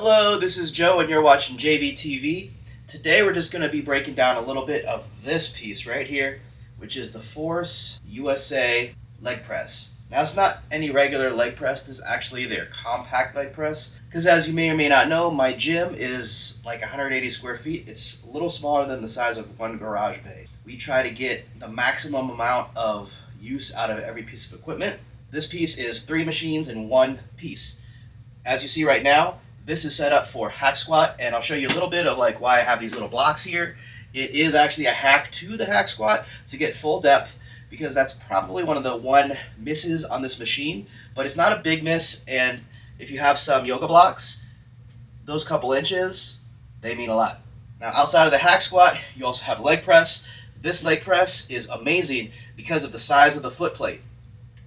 Hello, this is Joe and you're watching JBTV. Today we're just going to be breaking down a little bit of this piece right here, which is the Force USA leg press. Now it's not any regular leg press, this is actually their compact leg press. Because as you may or may not know, my gym is like 180 square feet. It's a little smaller than the size of one garage bay. We try to get the maximum amount of use out of every piece of equipment. This piece is 3 machines in one piece. As you see right now, this is set up for hack squat, and I'll show you a little bit of like why I have these little blocks here. It is actually a hack to the hack squat to get full depth, because that's probably one of the misses on this machine, but it's not a big miss, and if you have some yoga blocks, those couple inches, they mean a lot. Now outside of the hack squat, you also have leg press. This leg press is amazing because of the size of the foot plate.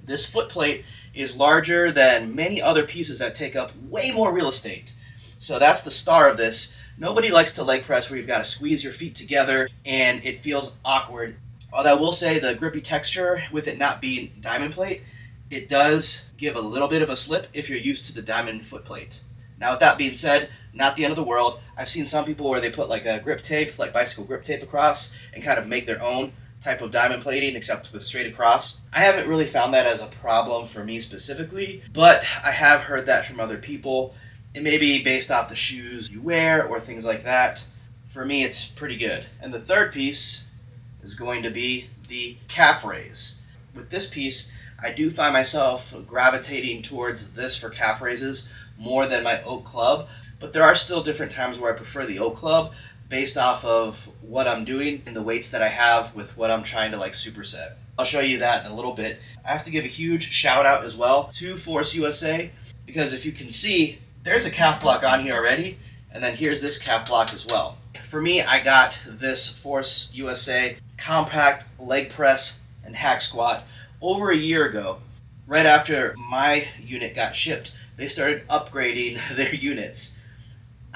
This foot plate is larger than many other pieces that take up way more real estate. So that's the star of this. Nobody likes to leg press where you've got to squeeze your feet together and it feels awkward. Although I will say the grippy texture with it not being diamond plate, it does give a little bit of a slip if you're used to the diamond foot plate. Now with that being said, not the end of the world. I've seen some people where they put like a grip tape, like bicycle grip tape across and kind of make their own type of diamond plating, except with straight across. I haven't really found that as a problem for me specifically, but I have heard that from other people. It may be based off the shoes you wear or things like that. For me, it's pretty good. And the third piece is going to be the calf raise. With this piece, I do find myself gravitating towards this for calf raises more than my oak club, but there are still different times where I prefer the oak club based off of what I'm doing and the weights that I have with what I'm trying to like superset. I'll show you that in a little bit. I have to give a huge shout out as well to Force USA, because if you can see, there's a calf block on here already, and then here's this calf block as well. For me, I got this Force USA compact leg press and hack squat over a year ago. Right after my unit got shipped, they started upgrading their units.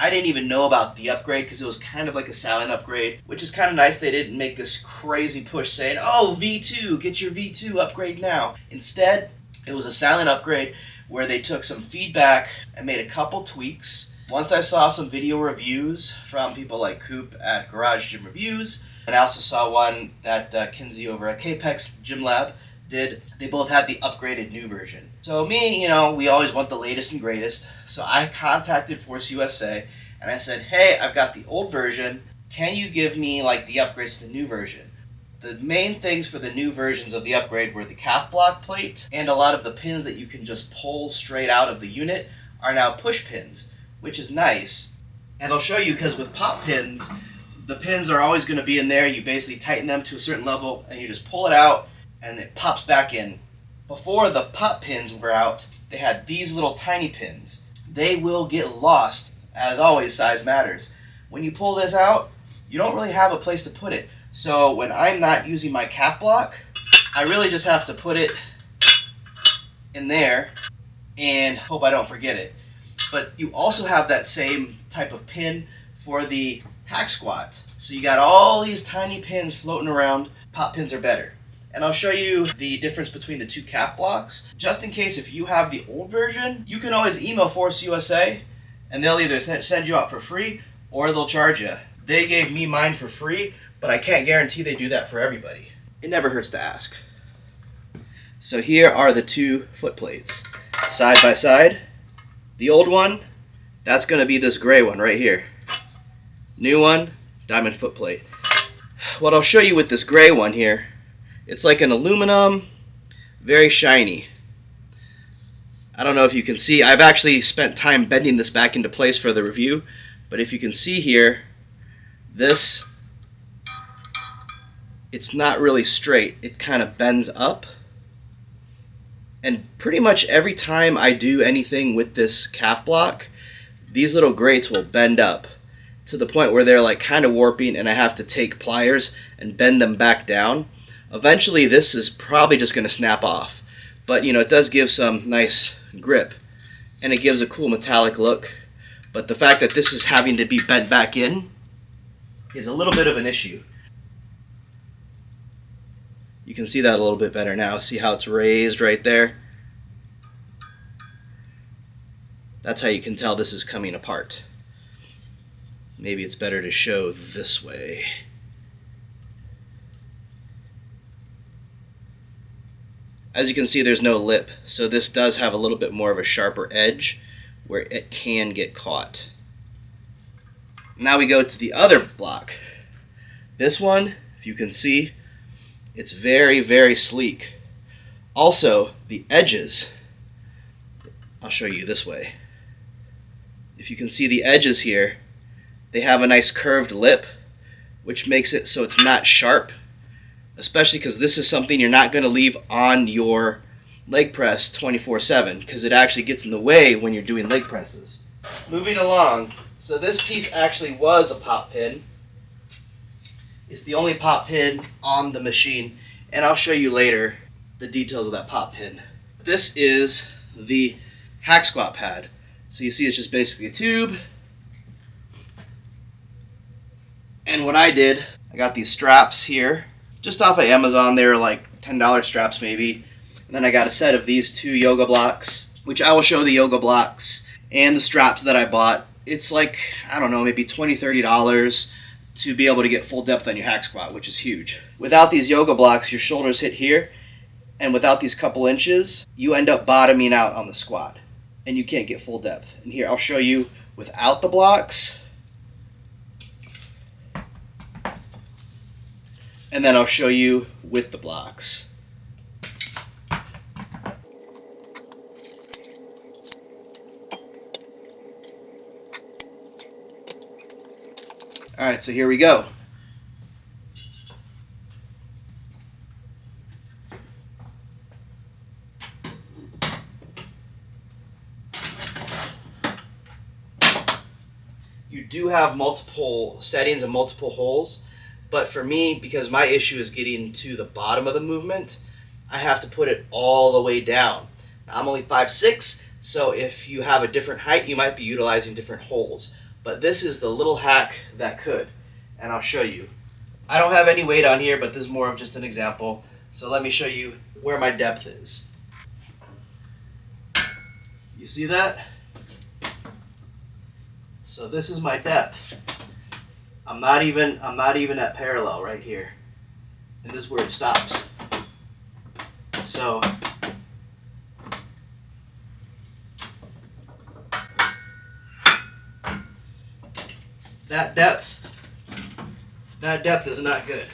I didn't even know about the upgrade because it was kind of like a silent upgrade, which is kind of nice. They didn't make this crazy push saying, oh, V2, get your V2 upgrade now. Instead, it was a silent upgrade where they took some feedback and made a couple tweaks. Once I saw some video reviews from people like Coop at Garage Gym Reviews, and I also saw one that Kinsey over at Capex Gym Lab did. They both had the upgraded new version. So me, we always want the latest and greatest. So I contacted Force USA and I said, hey, I've got the old version. Can you give me like the upgrades to the new version? The main things for the new versions of the upgrade were the calf block plate, and a lot of the pins that you can just pull straight out of the unit are now push pins, which is nice. And I'll show you, because with pop pins, the pins are always going to be in there. You basically tighten them to a certain level and you just pull it out and it pops back in. Before the pop pins were out, they had these little tiny pins. They will get lost. As always, size matters. When you pull this out, you don't really have a place to put it. So when I'm not using my calf block, I really just have to put it in there and hope I don't forget it. But you also have that same type of pin for the hack squat. So you got all these tiny pins floating around. Pop pins are better. And I'll show you the difference between the two calf blocks. Just in case if you have the old version, you can always email Force USA and they'll either send you out for free or they'll charge you. They gave me mine for free, but I can't guarantee they do that for everybody. It never hurts to ask. So here are the two foot plates, side by side. The old one, that's going to be this gray one right here. New one, diamond foot plate. What I'll show you with this gray one here, it's like an aluminum, very shiny. I don't know if you can see. I've actually spent time bending this back into place for the review, but if you can see here, this, it's not really straight. It kind of bends up. And pretty much every time I do anything with this calf block, these little grates will bend up to the point where they're like kind of warping and I have to take pliers and bend them back down. Eventually this is probably just going to snap off, but it does give some nice grip and it gives a cool metallic look. But the fact that this is having to be bent back in is a little bit of an issue. You can see that a little bit better now. See how it's raised right there? That's how you can tell this is coming apart. Maybe it's better to show this way. As you can see, there's no lip, so this does have a little bit more of a sharper edge where it can get caught. Now we go to the other block. This one, if you can see, it's very, very sleek. Also, the edges, I'll show you this way. If you can see the edges here, they have a nice curved lip, which makes it so it's not sharp, especially because this is something you're not going to leave on your leg press 24/7 because it actually gets in the way when you're doing leg presses. Moving along, so this piece actually was a pop pin. It's the only pop pin on the machine, and I'll show you later the details of that pop pin. This is the hack squat pad. So you see it's just basically a tube. And what I did, I got these straps here, just off of Amazon. They were like $10 straps maybe. And then I got a set of these 2 yoga blocks, which I will show the yoga blocks and the straps that I bought. It's like, I don't know, maybe $20, $30 to be able to get full depth on your hack squat, which is huge. Without these yoga blocks, your shoulders hit here, and without these couple inches, you end up bottoming out on the squat, and you can't get full depth. And here, I'll show you without the blocks, and then I'll show you with the blocks. All right, so here we go. You do have multiple settings and multiple holes, but for me, because my issue is getting to the bottom of the movement, I have to put it all the way down. Now, I'm only 5'6", so if you have a different height, you might be utilizing different holes. But this is the little hack that could, and I'll show you. I don't have any weight on here, but this is more of just an example. So let me show you where my depth is. You see that? So this is my depth. I'm not even at parallel right here. And this is where it stops. So that depth is not good.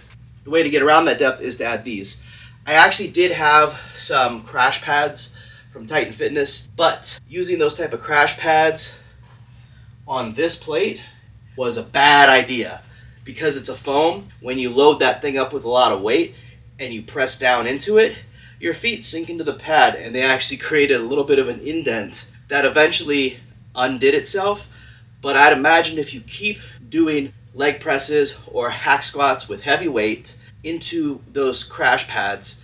The way to get around that depth is to add these. I actually did have some crash pads from Titan Fitness, but using those type of crash pads on this plate was a bad idea because it's a foam. When you load that thing up with a lot of weight and you press down into it, your feet sink into the pad, and they actually created a little bit of an indent that eventually undid itself. But I'd imagine if you keep doing leg presses or hack squats with heavy weight into those crash pads,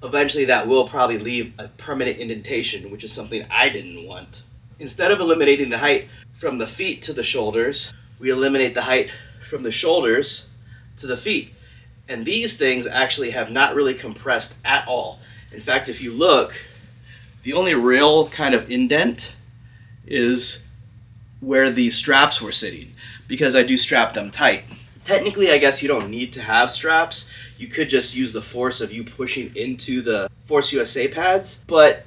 eventually that will probably leave a permanent indentation, which is something I didn't want. Instead of eliminating the height from the feet to the shoulders, we eliminate the height from the shoulders to the feet. And these things actually have not really compressed at all. In fact, if you look, the only real kind of indent is where the straps were sitting, because I do strap them tight. Technically, I guess you don't need to have straps. You could just use the force of you pushing into the Force USA pads, but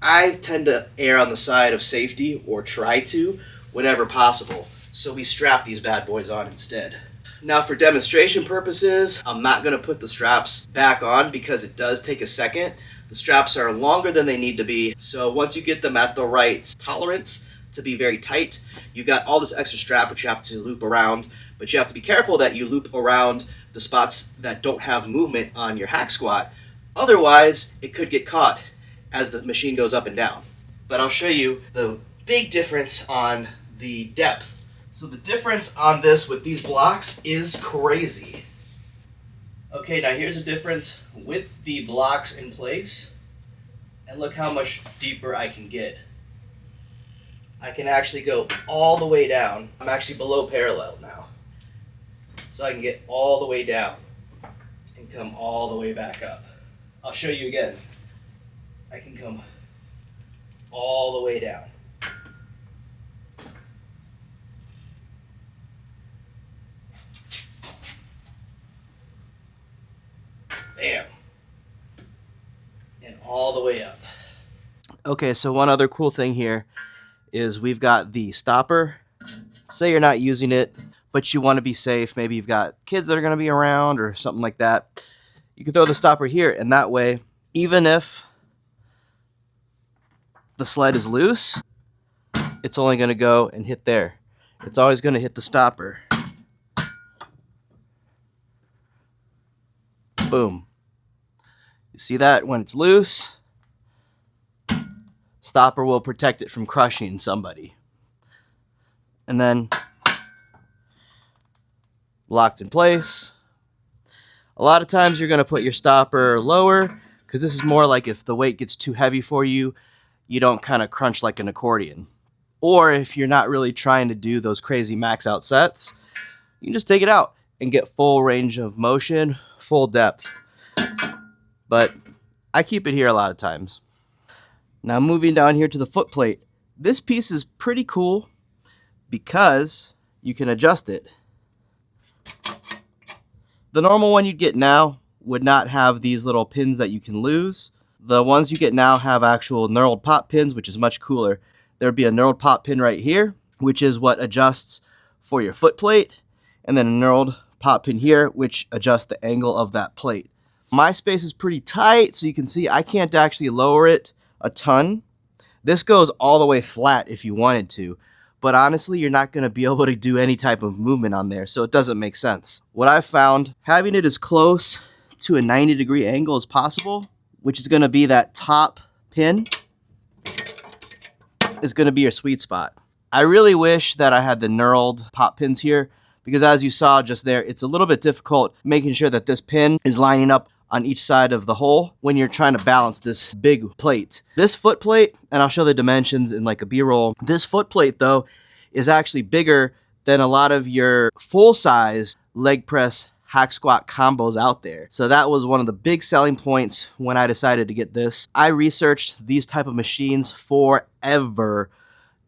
I tend to err on the side of safety, or try to, whenever possible. So we strap these bad boys on instead. Now for demonstration purposes, I'm not going to put the straps back on because it does take a second. The straps are longer than they need to be, so once you get them at the right tolerance to be very tight, you've got all this extra strap which you have to loop around, but you have to be careful that you loop around the spots that don't have movement on your hack squat. Otherwise, it could get caught as the machine goes up and down. But I'll show you the big difference on the depth. So the difference on this with these blocks is crazy. Okay, now here's a difference with the blocks in place. And look how much deeper I can get. I can actually go all the way down. I'm actually below parallel now. So I can get all the way down and come all the way back up. I'll show you again. I can come all the way down. Bam. And all the way up. Okay, so one other cool thing here is we've got the stopper. Say you're not using it, but you want to be safe. Maybe you've got kids that are going to be around or something like that. You can throw the stopper here, and that way, even if the sled is loose, it's only going to go and hit there. It's always going to hit the stopper. Boom. You see that? When it's loose, stopper will protect it from crushing somebody. And then locked in place. A lot of times you're going to put your stopper lower because this is more like if the weight gets too heavy for you, you don't kind of crunch like an accordion. Or if you're not really trying to do those crazy max out sets, you can just take it out and get full range of motion, full depth. But I keep it here a lot of times. Now moving down here to the foot plate. This piece is pretty cool because you can adjust it. The normal one you'd get now would not have these little pins that you can lose. The ones you get now have actual knurled pop pins, which is much cooler. There would be a knurled pop pin right here, which is what adjusts for your foot plate, and then a knurled pop pin here, which adjusts the angle of that plate. My space is pretty tight, so you can see I can't actually lower it a ton. This goes all the way flat if you wanted to, but honestly, you're not going to be able to do any type of movement on there, so it doesn't make sense. What I've found, having it as close to a 90-degree angle as possible, which is going to be that top pin, is going to be your sweet spot. I really wish that I had the knurled pop pins here because as you saw just there, it's a little bit difficult making sure that this pin is lining up on each side of the hole when you're trying to balance this big plate. This foot plate, and I'll show the dimensions in like a B-roll, this foot plate though is actually bigger than a lot of your full-size leg press hack squat combos out there. So that was one of the big selling points when I decided to get this. I researched these type of machines forever,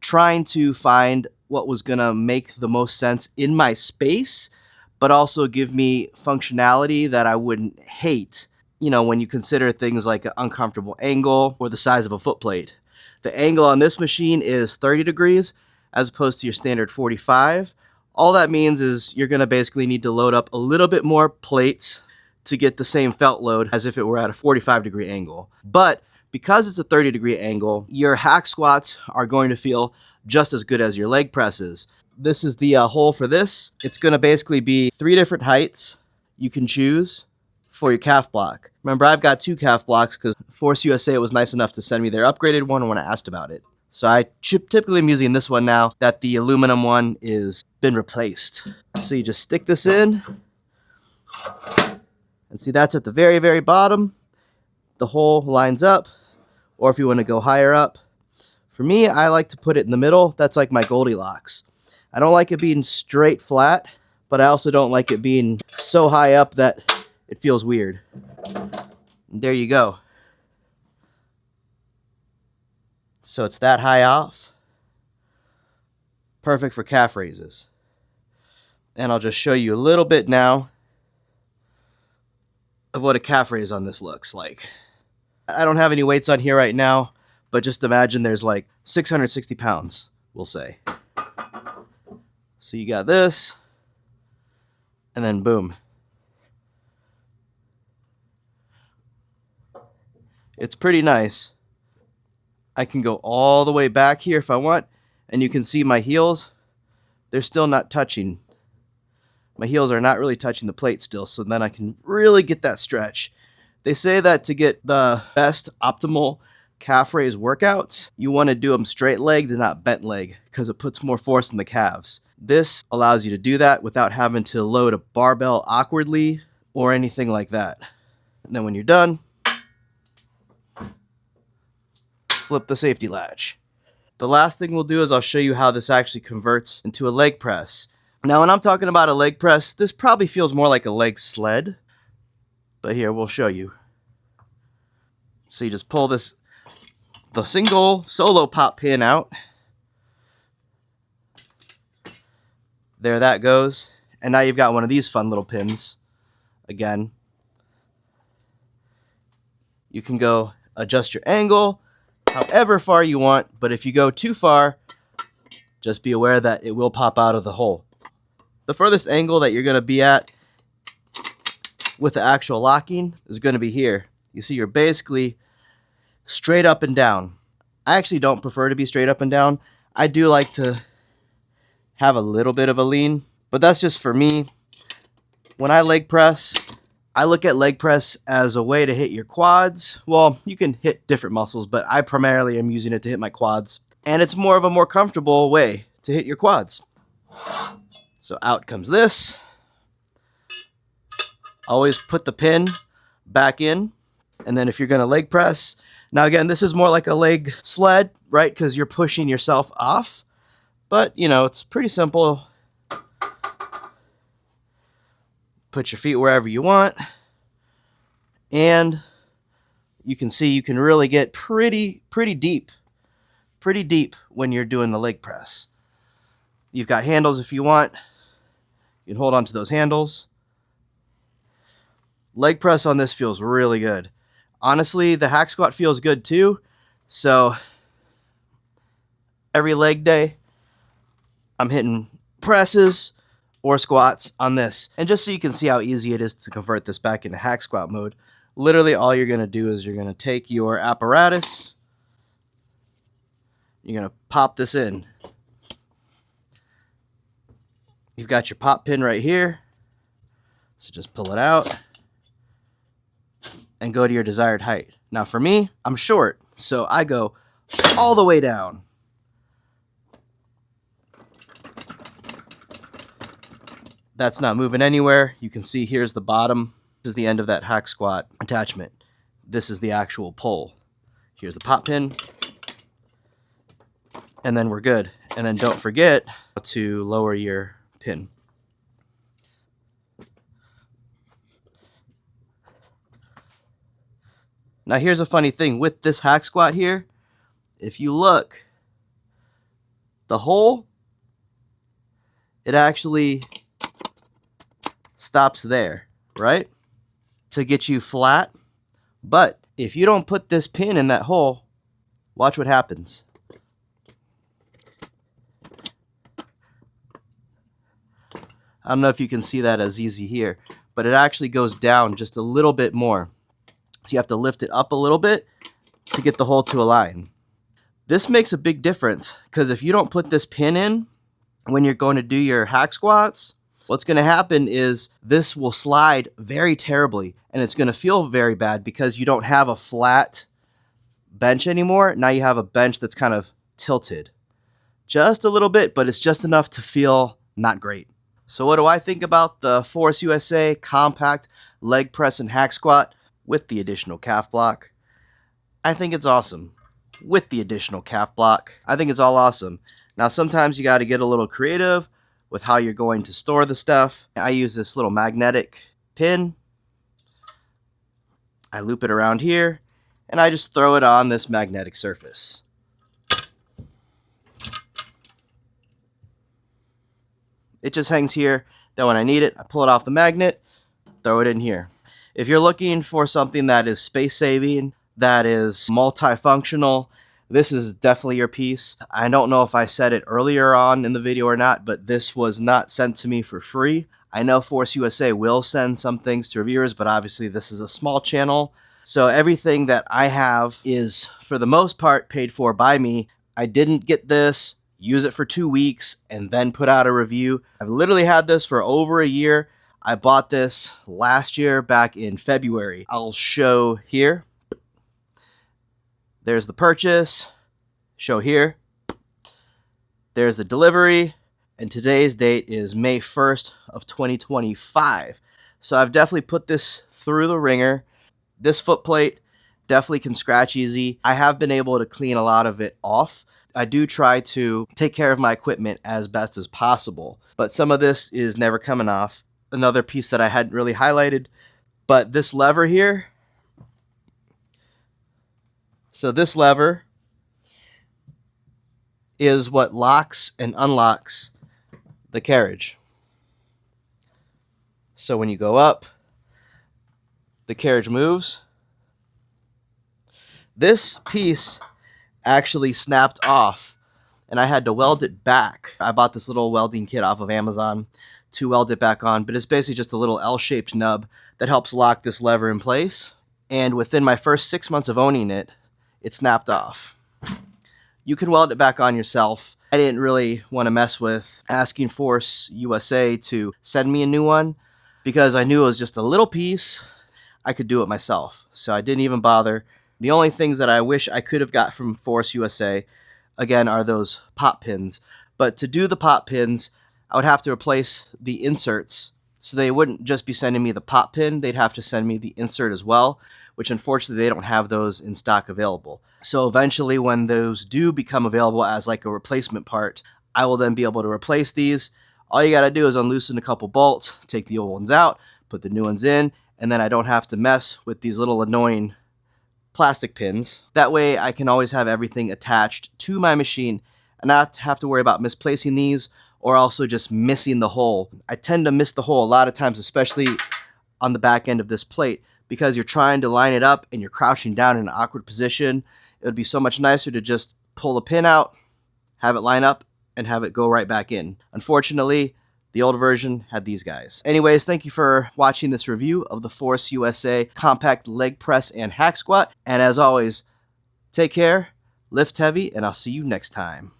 trying to find what was gonna make the most sense in my space, but also give me functionality that I wouldn't hate, you know, when you consider things like an uncomfortable angle or the size of a foot plate. The angle on this machine is 30 degrees as opposed to your standard 45. All that means is you're gonna basically need to load up a little bit more plates to get the same felt load as if it were at a 45-degree angle. But because it's a 30-degree angle, your hack squats are going to feel just as good as your leg presses. This is the hole for this. It's gonna basically be 3 different heights you can choose for your calf block. Remember, I've got 2 calf blocks because Force USA was nice enough to send me their upgraded one when I asked about it. So I typically am using this one now that the aluminum one is been replaced. So you just stick this in and see that's at the very, very bottom. The hole lines up, or if you want to go higher up. For me, I like to put it in the middle. That's like my Goldilocks. I don't like it being straight flat, but I also don't like it being so high up that it feels weird. And there you go. So it's that high off. Perfect for calf raises. And I'll just show you a little bit now of what a calf raise on this looks like. I don't have any weights on here right now, but just imagine there's like 660 pounds, we'll say. So you got this, and then boom. It's pretty nice. I can go all the way back here if I want, and you can see my heels, they're still not touching. My heels are not really touching the plate still, so then I can really get that stretch. They say that to get the best optimal calf raise workouts, you want to do them straight legged and not bent leg because it puts more force in the calves. This allows you to do that without having to load a barbell awkwardly or anything like that. And then when you're done, flip the safety latch. The last thing we'll do is I'll show you how this actually converts into a leg press. Now, when I'm talking about a leg press, this probably feels more like a leg sled, but here, we'll show you. So you just pull this, the single solo pop pin out. There that goes. And now you've got one of these fun little pins again. You can go adjust your angle however far you want, but if you go too far, just be aware that it will pop out of the hole. The furthest angle that you're going to be at with the actual locking is going to be here. You see, you're basically straight up and down. I actually don't prefer to be straight up and down. I do like to have a little bit of a lean, but that's just for me. When I leg press, I look at leg press as a way to hit your quads. Well, you can hit different muscles, but I primarily am using it to hit my quads. And it's more of a more comfortable way to hit your quads. So out comes this. Always put the pin back in. And then if you're going to leg press, now again, this is more like a leg sled, right? Because you're pushing yourself off. But, you know, it's pretty simple. Put your feet wherever you want. And you can see you can really get pretty deep when you're doing the leg press. You've got handles if you want. You can hold on to those handles. Leg press on this feels really good. Honestly, the hack squat feels good too. So every leg day, I'm hitting presses or squats on this. And just so you can see how easy it is to convert this back into hack squat mode, literally all you're going to do is you're going to take your apparatus, you're going to pop this in. You've got your pop pin right here. So just pull it out and go to your desired height. Now for me, I'm short, so I go all the way down. That's not moving anywhere. You can see here's the bottom. This is the end of that hack squat attachment. This is the actual pull. Here's the pop pin. And then we're good. And then don't forget to lower your pin. Now here's a funny thing with this hack squat here. If you look, the hole, it actually stops there, right? To get you flat. But if you don't put this pin in that hole, watch what happens. I don't know if you can see that as easy here, but it actually goes down just a little bit more. So you have to lift it up a little bit to get the hole to align. This makes a big difference because if you don't put this pin in when you're going to do your hack squats, what's going to happen is this will slide very terribly and it's going to feel very bad because you don't have a flat bench anymore. Now you have a bench that's kind of tilted just a little bit, but it's just enough to feel not great. So what do I think about the Force USA compact leg press and hack squat with the additional calf block? I think it's awesome. With the additional calf block, I think it's all awesome. Now sometimes you got to get a little creative with how you're going to store the stuff. I use this little magnetic pin. I loop it around here and I just throw it on this magnetic surface. It just hangs here. Then when I need it, I pull it off the magnet, throw it in here. If you're looking for something that is space saving, that is multifunctional, this is definitely your piece. I don't know if I said it earlier on in the video or not, but this was not sent to me for free. I know Force USA will send some things to reviewers, but obviously this is a small channel. So everything that I have is, for the most part, paid for by me. I didn't get this, use it for 2 weeks, and then put out a review. I've literally had this for over a year. I bought this last year back in February. I'll show here. There's the purchase. Show here. There's the delivery. And today's date is May 1st of 2025. So I've definitely put this through the ringer. This foot plate definitely can scratch easy. I have been able to clean a lot of it off. I do try to take care of my equipment as best as possible, but some of this is never coming off. Another piece that I hadn't really highlighted, but this lever here. So this lever is what locks and unlocks the carriage. So when you go up, the carriage moves. This piece actually snapped off and I had to weld it back. I bought this little welding kit off of Amazon to weld it back on, but it's basically just a little L-shaped nub that helps lock this lever in place. And within my first 6 months of owning it, it snapped off. You can weld it back on yourself. I didn't really want to mess with asking Force USA to send me a new one because I knew it was just a little piece. I could do it myself, so I didn't even bother. The only things that I wish I could have got from Force USA, again, are those pop pins. But to do the pop pins, I would have to replace the inserts. So they wouldn't just be sending me the pop pin, they'd have to send me the insert as well, which unfortunately they don't have those in stock available. So eventually when those do become available as like a replacement part, I will then be able to replace these. All you gotta do is unloosen a couple bolts, take the old ones out, put the new ones in, and then I don't have to mess with these little annoying plastic pins. That way I can always have everything attached to my machine and not have to worry about misplacing these or also just missing the hole. I tend to miss the hole a lot of times, especially on the back end of this plate, because you're trying to line it up and you're crouching down in an awkward position. It would be so much nicer to just pull the pin out, have it line up, and have it go right back in. Unfortunately, the old version had these guys. Anyways, thank you for watching this review of the Force USA Compact Leg Press and Hack Squat. And as always, take care, lift heavy, and I'll see you next time.